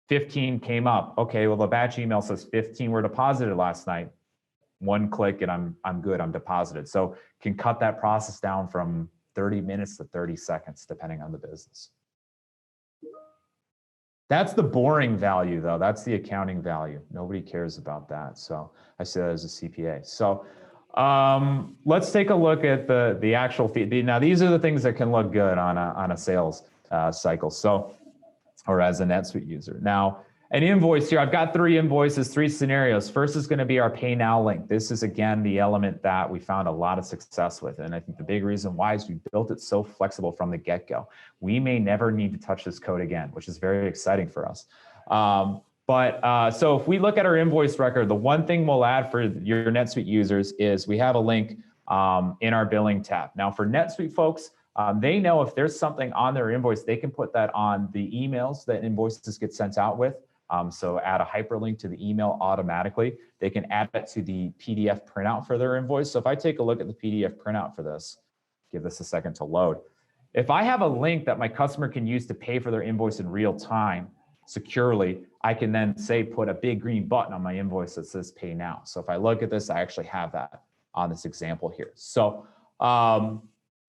15 came up. Okay, well, the batch email says 15 were deposited last night. One click and I'm good, I'm deposited. So can cut that process down from 30 minutes to 30 seconds, depending on the business. That's the boring value, though. That's the accounting value. Nobody cares about that. So I say that as a CPA. So let's take a look at the actual fee. Now, these are the things that can look good on a sales cycle. So, or as a NetSuite user. Now, an invoice here, I've got 3 invoices, 3 scenarios. First is going to be our PayNow link. This is, again, the element that we found a lot of success with. And I think the big reason why is we built it so flexible from the get-go. We may never need to touch this code again, which is very exciting for us. So if we look at our invoice record, the one thing we'll add for your NetSuite users is we have a link in our billing tab. Now, for NetSuite folks, they know if there's something on their invoice, they can put that on the emails that invoices get sent out with. So add a hyperlink to the email automatically. They can add it to the PDF printout for their invoice. So if I take a look at the PDF printout for this, give this a second to load. If I have a link that my customer can use to pay for their invoice in real time securely, I can then say put a big green button on my invoice that says pay now. So if I look at this, I actually have that on this example here. So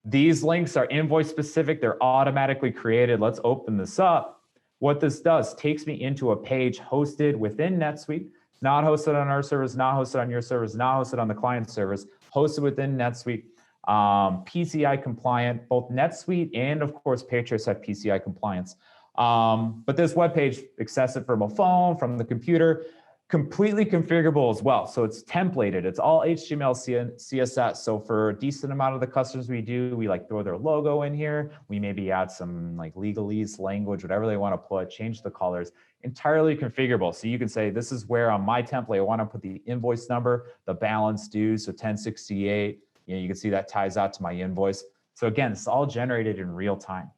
these links are invoice specific. They're automatically created. Let's open this up. What this does takes me into a page hosted within NetSuite, not hosted on our servers, not hosted on your servers, not hosted on the client servers, hosted within NetSuite, PCI compliant. Both NetSuite and, of course, PayTrace have PCI compliance. But this web page accessible from a phone, from the computer, completely configurable as well. So it's templated. It's all HTML, CSS. So for a decent amount of the customers we do, we like throw their logo in here. We maybe add some like legalese language, whatever they want to put, change the colors, entirely configurable. So you can say, this is where on my template, I want to put the invoice number, the balance due, so 1068. You can see that ties out to my invoice. So again, it's all generated in real time.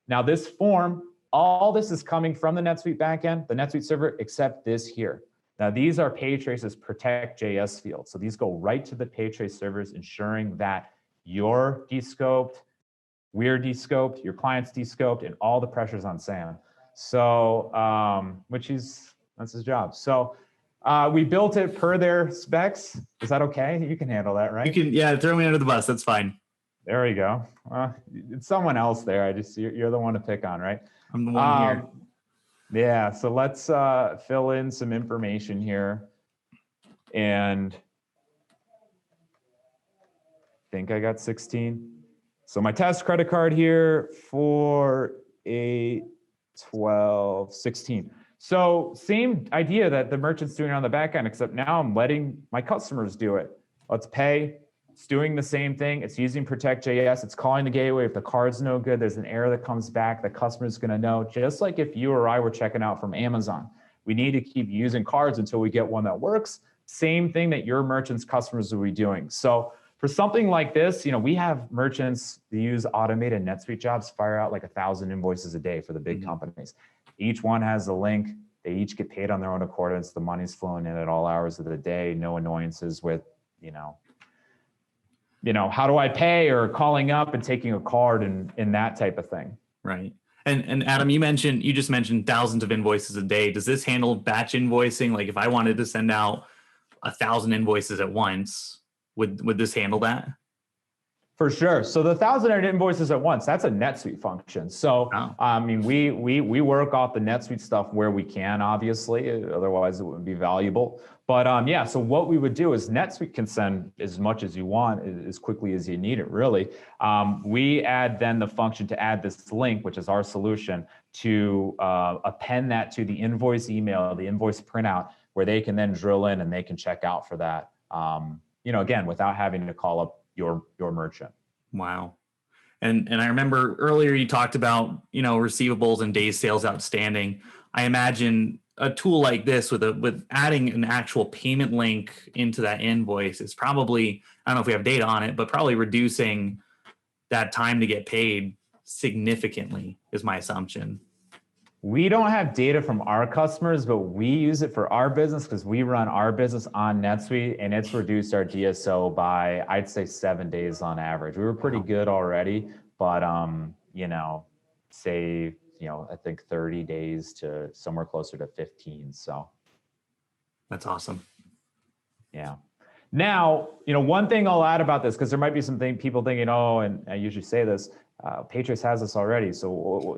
Now this form, all this is coming from the NetSuite backend, the NetSuite server, except this here. Now, these are PayTrace's Protect JS fields. So these go right to the PayTrace servers, ensuring that you're descoped, we're descoped, your client's descoped, and all the pressure's on Sam. So, that's his job. So we built it per their specs. Is that okay? You can handle that, right? You can, yeah, throw me under the bus. That's fine. There we go. It's someone else there. You're the one to pick on, right? I'm the one here. Yeah, so let's fill in some information here. And I think I got 16. So my test credit card here, 4, 8, 12, 16. So same idea that the merchant's doing on the back end, except now I'm letting my customers do it. Let's pay. It's doing the same thing. It's using Protect JS. It's calling the gateway. If the card's no good, there's an error that comes back. The customer's going to know, just like if you or I were checking out from Amazon. We need to keep using cards until we get one that works. Same thing that your merchants' customers will be doing. So for something like this, we have merchants that use automated NetSuite jobs, fire out like 1,000 invoices a day for the big companies. Each one has a link. They each get paid on their own accordance. The money's flowing in at all hours of the day. No annoyances with, how do I pay, or calling up and taking a card and that type of thing. Right. And Adam, you just mentioned thousands of invoices a day. Does this handle batch invoicing? Like if I wanted to send out 1,000 invoices at once, would this handle that? For sure. So the 1,000 invoices at once, that's a NetSuite function. So, we work off the NetSuite stuff where we can, obviously, otherwise it wouldn't be valuable. But so what we would do is NetSuite can send as much as you want, as quickly as you need it, really. We add then the function to add this link, which is our solution, to append that to the invoice email, the invoice printout, where they can then drill in and they can check out for that, again, without having to call up your merchant. Wow. And I remember earlier you talked about, receivables and days sales outstanding. I imagine a tool like this with adding an actual payment link into that invoice is probably, I don't know if we have data on it, but probably reducing that time to get paid significantly is my assumption. We don't have data from our customers, but we use it for our business because we run our business on NetSuite, and it's reduced our DSO by, I'd say, 7 days on average. We were pretty good already, but I think 30 days to somewhere closer to 15. So that's awesome. Yeah. Now, one thing I'll add about this, because there might be some people thinking, oh, and I usually say this, PayTrace has this already. So,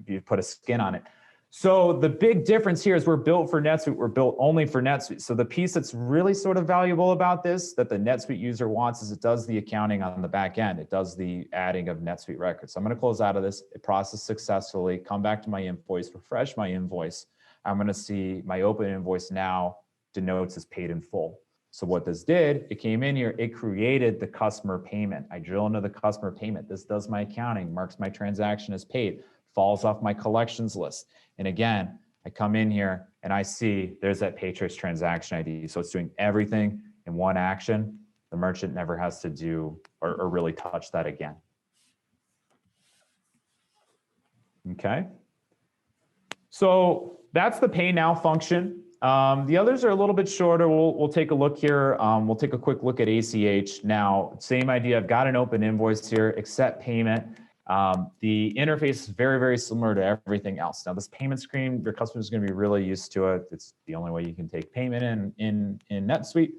you put a skin on it. So the big difference here is we're built for NetSuite. We're built only for NetSuite. So the piece that's really sort of valuable about this that the NetSuite user wants is it does the accounting on the back end. It does the adding of NetSuite records. So I'm going to close out of this. It processed successfully, come back to my invoice, refresh my invoice. I'm going to see my open invoice now denotes as paid in full. So what this did, it came in here, it created the customer payment. I drill into the customer payment. This does my accounting, marks my transaction as paid, falls off my collections list. And again, I come in here and I see there's that PayTrace transaction ID. So it's doing everything in one action. The merchant never has to do or really touch that again. Okay. So that's the PayNow function. The others are a little bit shorter. We'll take a look here. We'll take a quick look at ACH. Now, same idea. I've got an open invoice here, accept payment. The interface is very, very similar to everything else. Now, this payment screen, your customer is going to be really used to it. It's the only way you can take payment in NetSuite.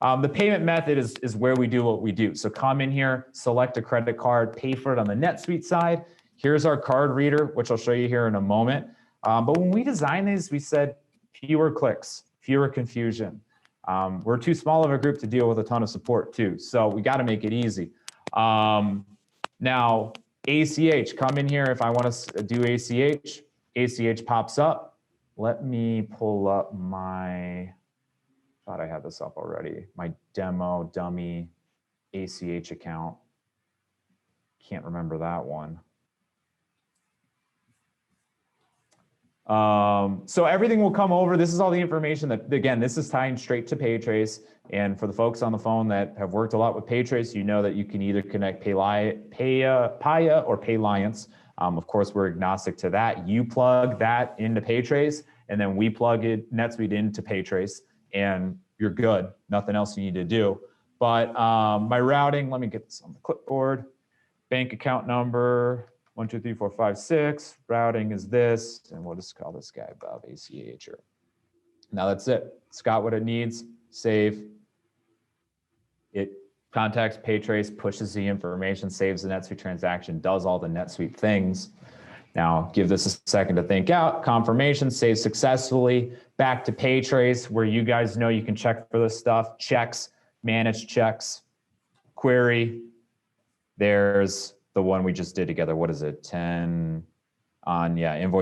The payment method is where we do what we do. So come in here, select a credit card, pay for it on the NetSuite side. Here's our card reader, which I'll show you here in a moment. But when we designed these, we said fewer clicks, fewer confusion. We're too small of a group to deal with a ton of support too. So we got to make it easy. Now, ACH, come in here. If I want to do ACH pops up. Let me pull up thought I had this up already, my demo dummy ACH account. Can't remember that one. So everything will come over. This is all the information that, again, this is tying straight to PayTrace. And for the folks on the phone that have worked a lot with PayTrace, you know that you can either connect Paya or Payliance. Of course, we're agnostic to that. You plug that into PayTrace, and then we plug it NetSuite into PayTrace, and you're good. Nothing else you need to do. But my routing, let me get this on the clipboard. Bank account number, 1, 2, 3, 4, 5, 6. Routing is this, and we'll just call this guy above ACH. Now that's it. It's got what it needs. Save. It contacts PayTrace, pushes the information, saves the NetSuite transaction, does all the NetSuite things. Now give this a second to think out. Confirmation, save successfully. Back to PayTrace, where you guys know you can check for this stuff. Checks, manage checks, query. There's the one we just did together. What is it? Invoice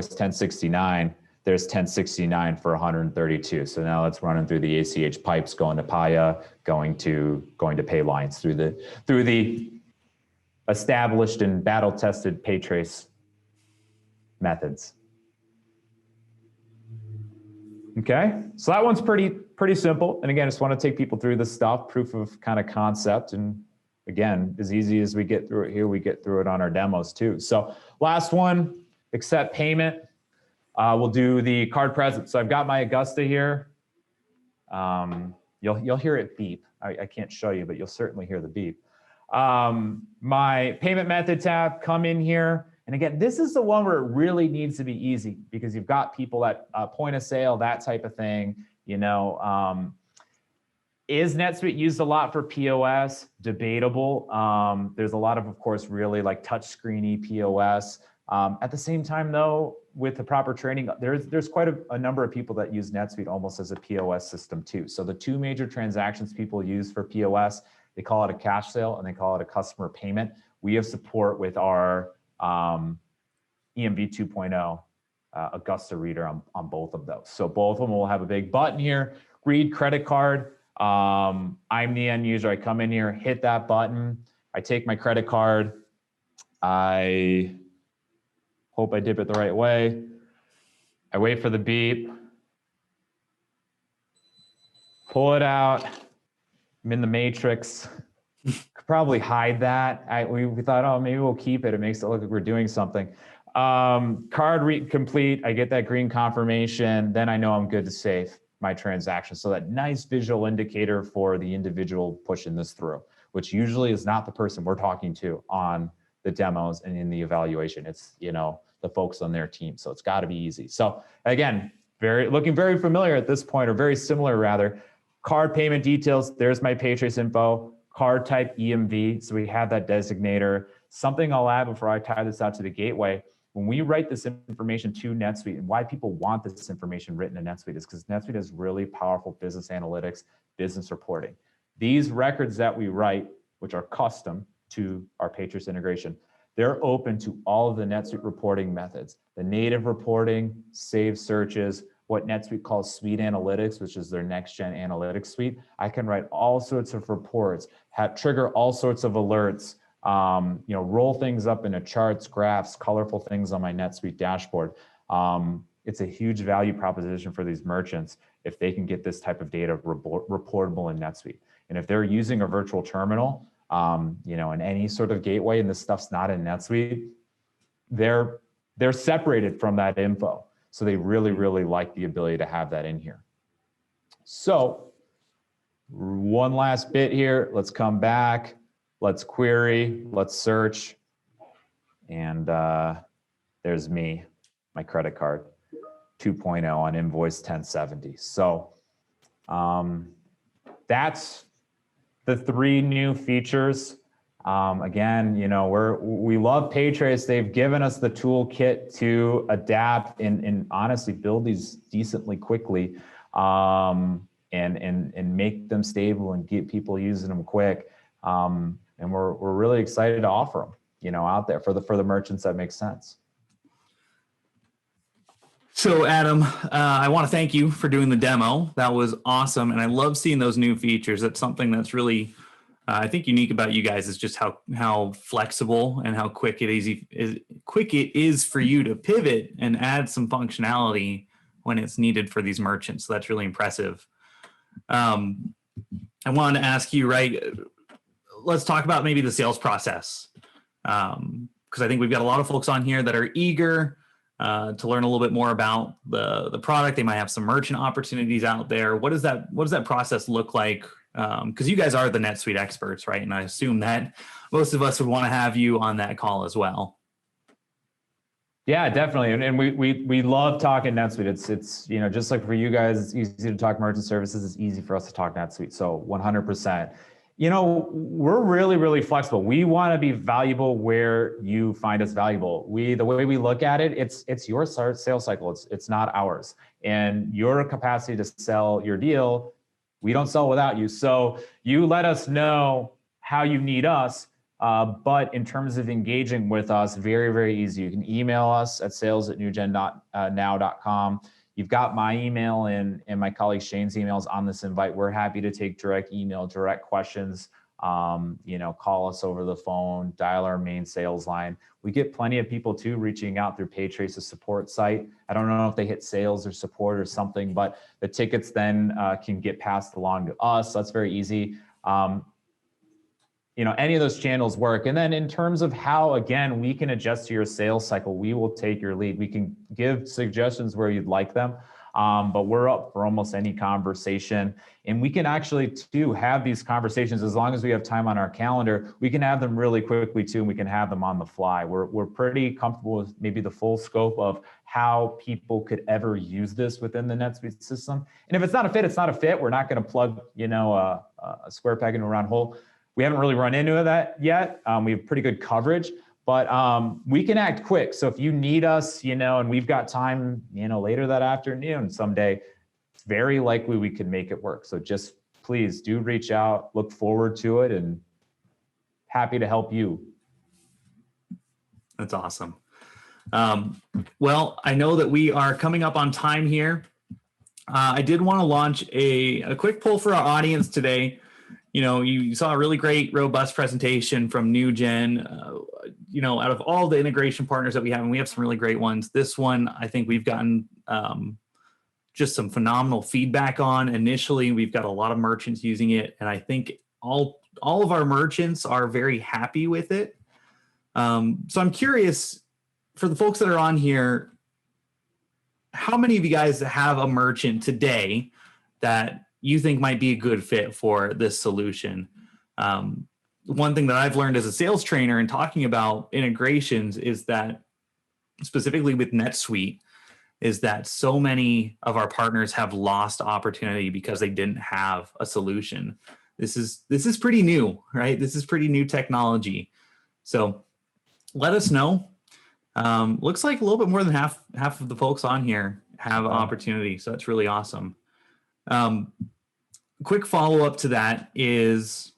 1069. There's 1069 for 132. So now let's run through the ACH pipes, going to Paya, going to Payliance through the established and battle-tested PayTrace methods. Okay, so that one's pretty simple. And again, I just want to take people through this stuff, proof of kind of concept. And again, as easy as we get through it here, we get through it on our demos too. So last one, accept payment. We'll do the card present. So I've got my Augusta here. You'll hear it beep. I can't show you, but you'll certainly hear the beep. My payment method tab, come in here. And again, this is the one where it really needs to be easy because you've got people at point of sale, that type of thing. Is NetSuite used a lot for POS? Debatable. There's a lot of course, really like touchscreeny POS. At the same time, though, with the proper training, there's quite a number of people that use NetSuite almost as a POS system too. So the two major transactions people use for POS, they call it a cash sale and they call it a customer payment. We have support with our EMV 2.0 Augusta reader on both of those. So both of them will have a big button here, read credit card. I'm the end user. I come in here, hit that button. I take my credit card. I hope I dip it the right way. I wait for the beep. Pull it out. I'm in the matrix. Could probably hide that. We thought, oh, maybe we'll keep it. It makes it look like we're doing something. Card read complete. I get that green confirmation. Then I know I'm good to save my transaction. So that nice visual indicator for the individual pushing this through, which usually is not the person we're talking to on the demos and in the evaluation. It's, you know, the folks on their team. So it's got to be easy. So again, looking very familiar at this point, or very similar rather. Card payment details. There's my PayTrace info. Card type EMV. So we have that designator. Something I'll add before I tie this out to the gateway. When we write this information to NetSuite, and why people want this information written in NetSuite is because NetSuite has really powerful business analytics, business reporting. These records that we write, which are custom to our PayTrace integration, they're open to all of the NetSuite reporting methods, the native reporting, save searches, what NetSuite calls Suite Analytics, which is their next-gen analytics suite. I can write all sorts of reports, trigger all sorts of alerts, you know, roll things up into charts, graphs, colorful things on my NetSuite dashboard. It's a huge value proposition for these merchants if they can get this type of data reportable in NetSuite. And if they're using a virtual terminal, you know, in any sort of gateway, and this stuff's not in NetSuite, they're separated from that info. So they really, really like the ability to have that in here. So one last bit here. Let's come back. Let's query. Let's search. And there's me, my credit card, 2.0 on invoice 1070. So that's the 3 new features. Again, you know, we love PayTrace. They've given us the toolkit to adapt and honestly build these decently quickly, and make them stable and get people using them quick. And we're really excited to offer them, you know, out there for the merchants that make sense. So Adam, I want to thank you for doing the demo. That was awesome, and I love seeing those new features. That's something that's really I think unique about you guys is just how flexible and how quick it is for you to pivot and add some functionality when it's needed for these merchants. So that's really impressive. I wanted to ask you, right? Let's talk about maybe the sales process, because I think we've got a lot of folks on here that are eager to learn a little bit more about the product. They might have some merchant opportunities out there. What does that process look like? Because you guys are the NetSuite experts, right? And I assume that most of us would want to have you on that call as well. Yeah, definitely. And we love talking NetSuite. It's you know, just like for you guys, it's easy to talk merchant services. It's easy for us to talk NetSuite. So 100%. You know, we're really, really flexible. We want to be valuable where you find us valuable. The way we look at it, it's your sales cycle. It's not ours. And your capacity to sell your deal, we don't sell without you. So you let us know how you need us. But in terms of engaging with us, very, very easy. You can email us at sales@newgen.now.com. You've got my email and my colleague Shane's emails on this invite. We're happy to take direct email, direct questions. You know, call us over the phone, dial our main sales line. We get plenty of people too reaching out through PayTrace's support site. I don't know if they hit sales or support or something, but the tickets then can get passed along to us. So that's very easy. You know, any of those channels work. And then in terms of how, again, we can adjust to your sales cycle, we will take your lead. We can give suggestions where you'd like them, but we're up for almost any conversation. And we can actually too have these conversations as long as we have time on our calendar. We can have them really quickly too, and we can have them on the fly. We're pretty comfortable with maybe the full scope of how people could ever use this within the NetSuite system. And if it's not a fit, it's not a fit. We're not going to plug, you know, a square peg into a round hole. We haven't really run into that yet. We have pretty good coverage, but we can act quick. So if you need us, you know, and we've got time, you know, later that afternoon someday, it's very likely we can make it work. So just please do reach out, look forward to it, and happy to help you. That's awesome. Well, I know that we are coming up on time here. I did want to launch a quick poll for our audience today. You know, you saw a really great, robust presentation from NewGen. You know, out of all the integration partners that we have, and we have some really great ones, this one, I think we've gotten just some phenomenal feedback on. Initially, we've got a lot of merchants using it, and I think all of our merchants are very happy with it. So I'm curious, for the folks that are on here, how many of you guys have a merchant today that you think might be a good fit for this solution? One thing that I've learned as a sales trainer and talking about integrations is that, specifically with NetSuite, is that so many of our partners have lost opportunity because they didn't have a solution. This is pretty new, right? This is pretty new technology. So let us know. Looks like a little bit more than half of the folks on here have an opportunity. So that's really awesome. Quick follow-up to that is,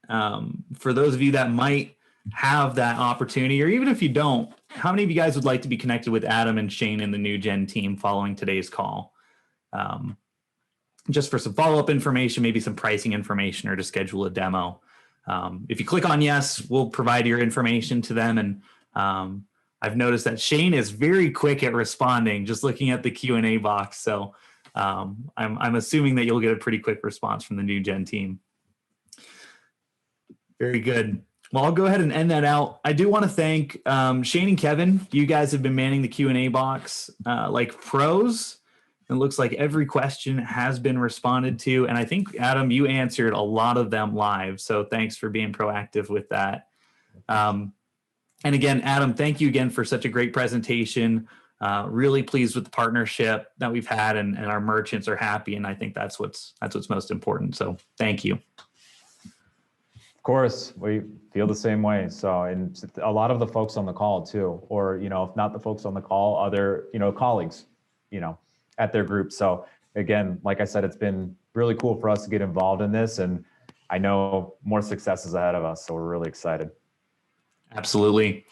for those of you that might have that opportunity, or even if you don't, how many of you guys would like to be connected with Adam and Shane in the NewGen team following today's call? Just for some follow-up information, maybe some pricing information, or to schedule a demo. If you click on yes, we'll provide your information to them. And I've noticed that Shane is very quick at responding, just looking at the Q&A box. So I'm assuming that you'll get a pretty quick response from the NewGen team. Very good. Well, I'll go ahead and end that out. I do want to thank Shane and Kevin. You guys have been manning the Q&A box like pros. It looks like every question has been responded to. And I think, Adam, you answered a lot of them live. So thanks for being proactive with that. And again, Adam, thank you again for such a great presentation. Really pleased with the partnership that we've had, and our merchants are happy. And I think that's what's most important. So thank you. Of course, we feel the same way. So, and a lot of the folks on the call too, or, you know, if not the folks on the call, other, you know, colleagues, you know, at their group. So again, like I said, it's been really cool for us to get involved in this, and I know more success is ahead of us. So we're really excited. Absolutely.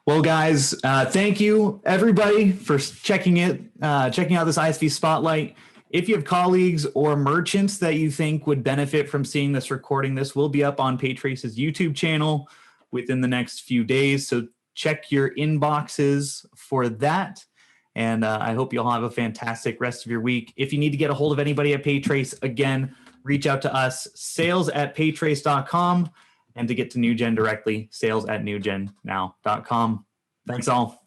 Well, guys, thank you everybody for checking out this ISV Spotlight. If you have colleagues or merchants that you think would benefit from seeing this recording, this will be up on PayTrace's YouTube channel within the next few days. So check your inboxes for that. And I hope you'll have a fantastic rest of your week. If you need to get a hold of anybody at PayTrace, again, reach out to us, sales@paytrace.com. And to get to NewGen directly, sales@newgennow.com. Thanks all.